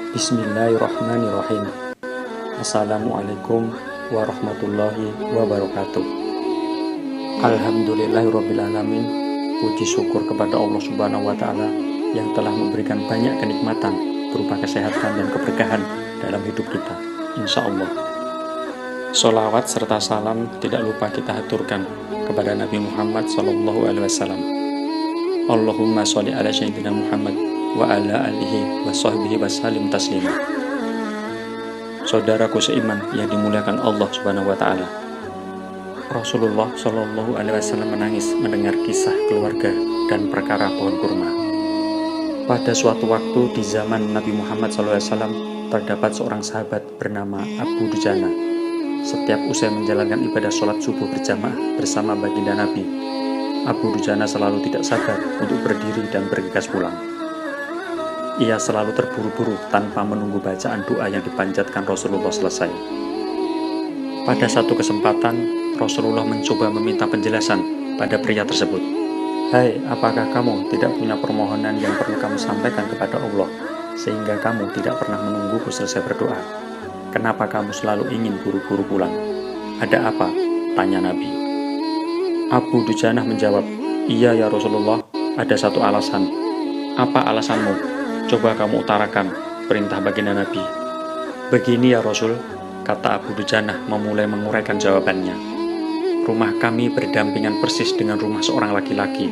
Bismillahirrahmanirrahim. Assalamualaikum warahmatullahi wabarakatuh. Alhamdulillahirrabbilalamin. Puji syukur kepada Allah Subhanahu wa Ta'ala yang telah memberikan banyak kenikmatan berupa kesehatan dan keberkahan dalam hidup kita, insya Allah. Sholawat serta salam tidak lupa kita haturkan kepada Nabi Muhammad SAW. Allahumma sholli ala sayyidina Muhammad wa ala alihi wa sahbihi wa salim taslima. Saudaraku seiman yang dimuliakan Allah Subhanahu wa Ta'ala, Rasulullah Shallallahu Alaihi Wasallam menangis mendengar kisah keluarga dan perkara pohon kurma. Pada suatu waktu di zaman Nabi Muhammad SAW terdapat seorang sahabat bernama Abu Dujana. Setiap usai menjalankan ibadah sholat subuh berjamaah bersama baginda Nabi, Abu Dujana selalu tidak sabar untuk berdiri dan bergegas pulang. Ia selalu terburu-buru tanpa menunggu bacaan doa yang dipanjatkan Rasulullah selesai. Pada satu kesempatan, Rasulullah mencoba meminta penjelasan pada pria tersebut. "Hai, apakah kamu tidak punya permohonan yang perlu kamu sampaikan kepada Allah, sehingga kamu tidak pernah menungguku selesai berdoa? Kenapa kamu selalu ingin buru-buru pulang? Ada apa?" tanya Nabi. Abu Dujanah menjawab, "Iya ya Rasulullah, ada satu alasan." "Apa alasanmu? Coba kamu utarakan," perintah baginda Nabi. "Begini ya Rasul," kata Abu Dujanah memulai menguraikan jawabannya. "Rumah kami berdampingan persis dengan rumah seorang laki-laki.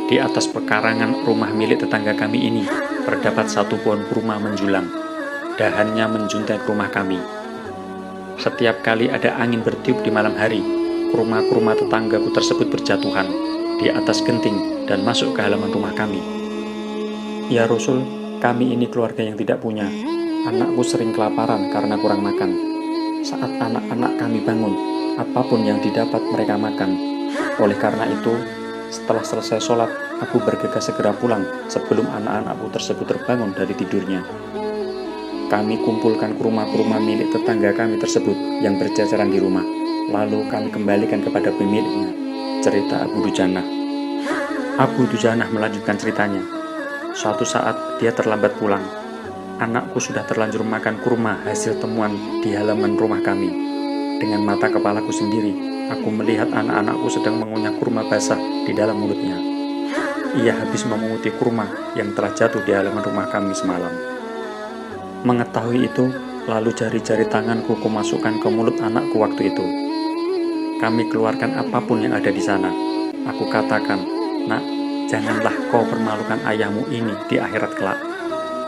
Di atas pekarangan rumah milik tetangga kami ini terdapat satu pohon kurma menjulang. Dahannya menjuntai ke rumah kami. Setiap kali ada angin bertiup di malam hari, kurma-kurma tetanggaku tersebut berjatuhan di atas genting dan masuk ke halaman rumah kami. Ya Rasul, kami ini keluarga yang tidak punya. Anakku sering kelaparan karena kurang makan. Saat anak-anak kami bangun, apapun yang didapat mereka makan. Oleh karena itu, setelah selesai sholat, aku bergegas segera pulang sebelum anak-anakku tersebut terbangun dari tidurnya. Kami kumpulkan kurma-kurma milik tetangga kami tersebut yang berjajaran di rumah, lalu kami kembalikan kepada pemiliknya," cerita Abu Dujanah. Abu Dujanah melanjutkan ceritanya. "Suatu saat dia terlambat pulang. Anakku sudah terlanjur makan kurma hasil temuan di halaman rumah kami. Dengan mata kepalaku sendiri, aku melihat anak-anakku sedang mengunyah kurma basah di dalam mulutnya. Ia habis memunguti kurma yang telah jatuh di halaman rumah kami semalam. Mengetahui itu, lalu jari-jari tanganku kumasukkan ke mulut anakku waktu itu. Kami keluarkan apapun yang ada di sana. Aku katakan, 'Nak, janganlah kau permalukan ayahmu ini di akhirat kelak.'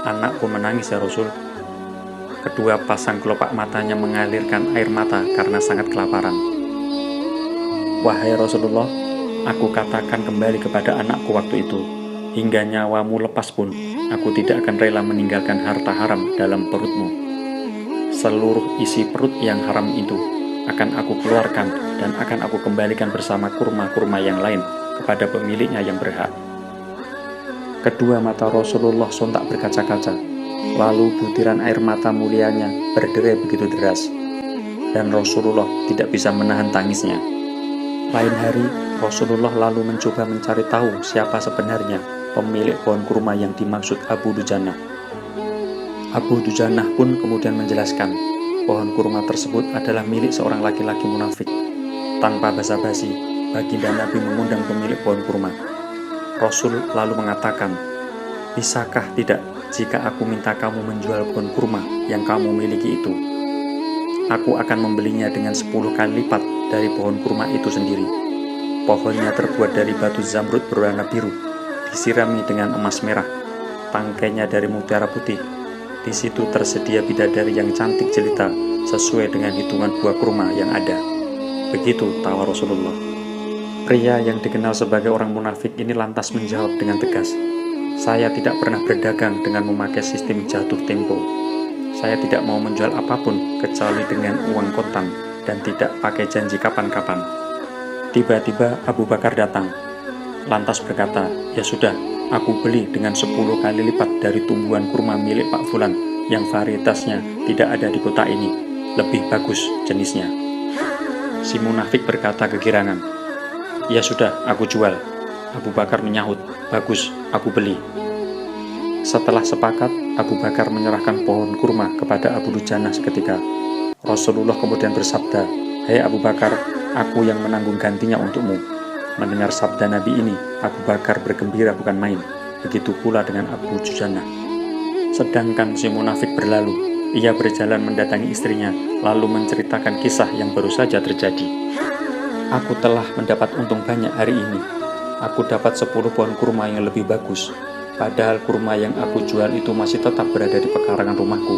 Anakku menangis ya Rasul." Kedua pasang kelopak matanya mengalirkan air mata karena sangat kelaparan. "Wahai Rasulullah, aku katakan kembali kepada anakku waktu itu, hingga nyawamu lepas pun, aku tidak akan rela meninggalkan harta haram dalam perutmu. Seluruh isi perut yang haram itu akan aku keluarkan dan akan aku kembalikan bersama kurma-kurma yang lain kepada pemiliknya yang berhak." Kedua mata Rasulullah sontak berkaca-kaca, lalu butiran air mata mulianya berderai begitu deras, dan Rasulullah tidak bisa menahan tangisnya. Lain hari, Rasulullah lalu mencoba mencari tahu siapa sebenarnya pemilik pohon kurma yang dimaksud Abu Dujanah. Abu Dujanah pun kemudian menjelaskan, pohon kurma tersebut adalah milik seorang laki-laki munafik. Tanpa basa-basi, baginda Nabi mengundang pemilik pohon kurma. Rasul lalu mengatakan, "Bisakah tidak jika aku minta kamu menjual pohon kurma yang kamu miliki itu? Aku akan membelinya dengan 10 kali lipat dari pohon kurma itu sendiri. Pohonnya terbuat dari batu zamrud berwarna biru, disirami dengan emas merah, tangkainya dari mutiara putih. Di situ tersedia bidadari yang cantik jelita sesuai dengan hitungan buah kurma yang ada." Begitu tawa Rasulullah. Pria yang dikenal sebagai orang munafik ini lantas menjawab dengan tegas, "Saya tidak pernah berdagang dengan memakai sistem jatuh tempo. Saya tidak mau menjual apapun kecuali dengan uang kontan dan tidak pakai janji kapan-kapan." Tiba-tiba Abu Bakar datang, lantas berkata, "Ya sudah, aku beli dengan 10 kali lipat dari tumbuhan kurma milik Pak Fulan yang varietasnya tidak ada di kota ini, lebih bagus jenisnya." Si munafik berkata kegirangan, "Ya sudah, aku jual." Abu Bakar menyahut, "Bagus, aku beli." Setelah sepakat, Abu Bakar menyerahkan pohon kurma kepada Abu Dujana seketika. Rasulullah kemudian bersabda, "Hei Abu Bakar, aku yang menanggung gantinya untukmu." Mendengar sabda Nabi ini, Abu Bakar bergembira bukan main. Begitu pula dengan Abu Dujana. Sedangkan si munafik berlalu. Ia berjalan mendatangi istrinya, lalu menceritakan kisah yang baru saja terjadi. "Aku telah mendapat untung banyak hari ini. Aku dapat 10 pohon kurma yang lebih bagus. Padahal kurma yang aku jual itu masih tetap berada di pekarangan rumahku.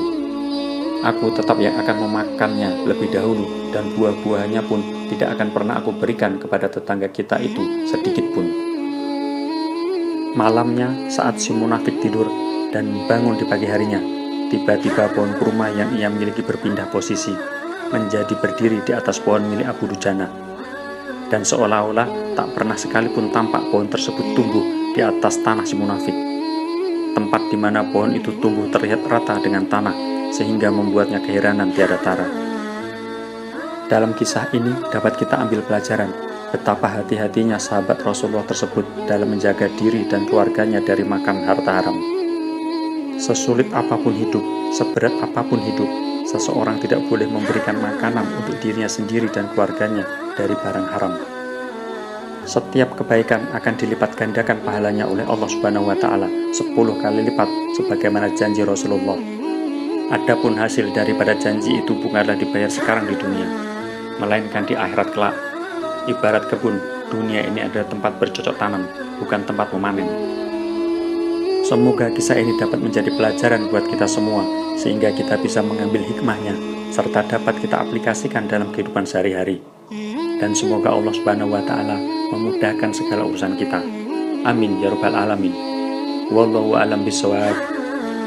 Aku tetap yang akan memakannya lebih dahulu, dan buah-buahnya pun tidak akan pernah aku berikan kepada tetangga kita itu sedikit pun." Malamnya, saat si munafik tidur dan bangun di pagi harinya, tiba-tiba pohon kurma yang ia miliki berpindah posisi, menjadi berdiri di atas pohon milik Abu Dujana. Dan seolah-olah tak pernah sekalipun tampak pohon tersebut tumbuh di atas tanah si munafik. Tempat di mana pohon itu tumbuh terlihat rata dengan tanah, sehingga membuatnya keheranan tiada tara. Dalam kisah ini dapat kita ambil pelajaran betapa hati-hatinya sahabat Rasulullah tersebut dalam menjaga diri dan keluarganya dari makan harta haram. Sesulit apapun hidup, seberat apapun hidup, seseorang tidak boleh memberikan makanan untuk dirinya sendiri dan keluarganya dari barang haram. Setiap kebaikan akan dilipat gandakan pahalanya oleh Allah Subhanahu wa Ta'ala 10 kali lipat sebagaimana janji Rasulullah. Adapun hasil daripada janji itu bukanlah dibayar sekarang di dunia, melainkan di akhirat kelak. Ibarat kebun, dunia ini adalah tempat bercocok tanam, bukan tempat memanen. Semoga kisah ini dapat menjadi pelajaran buat kita semua, sehingga kita bisa mengambil hikmahnya, serta dapat kita aplikasikan dalam kehidupan sehari-hari. Dan semoga Allah Subhanahu wa Ta'ala memudahkan segala urusan kita. Amin ya rabbal alamin. Wallahu a'lam bishawab.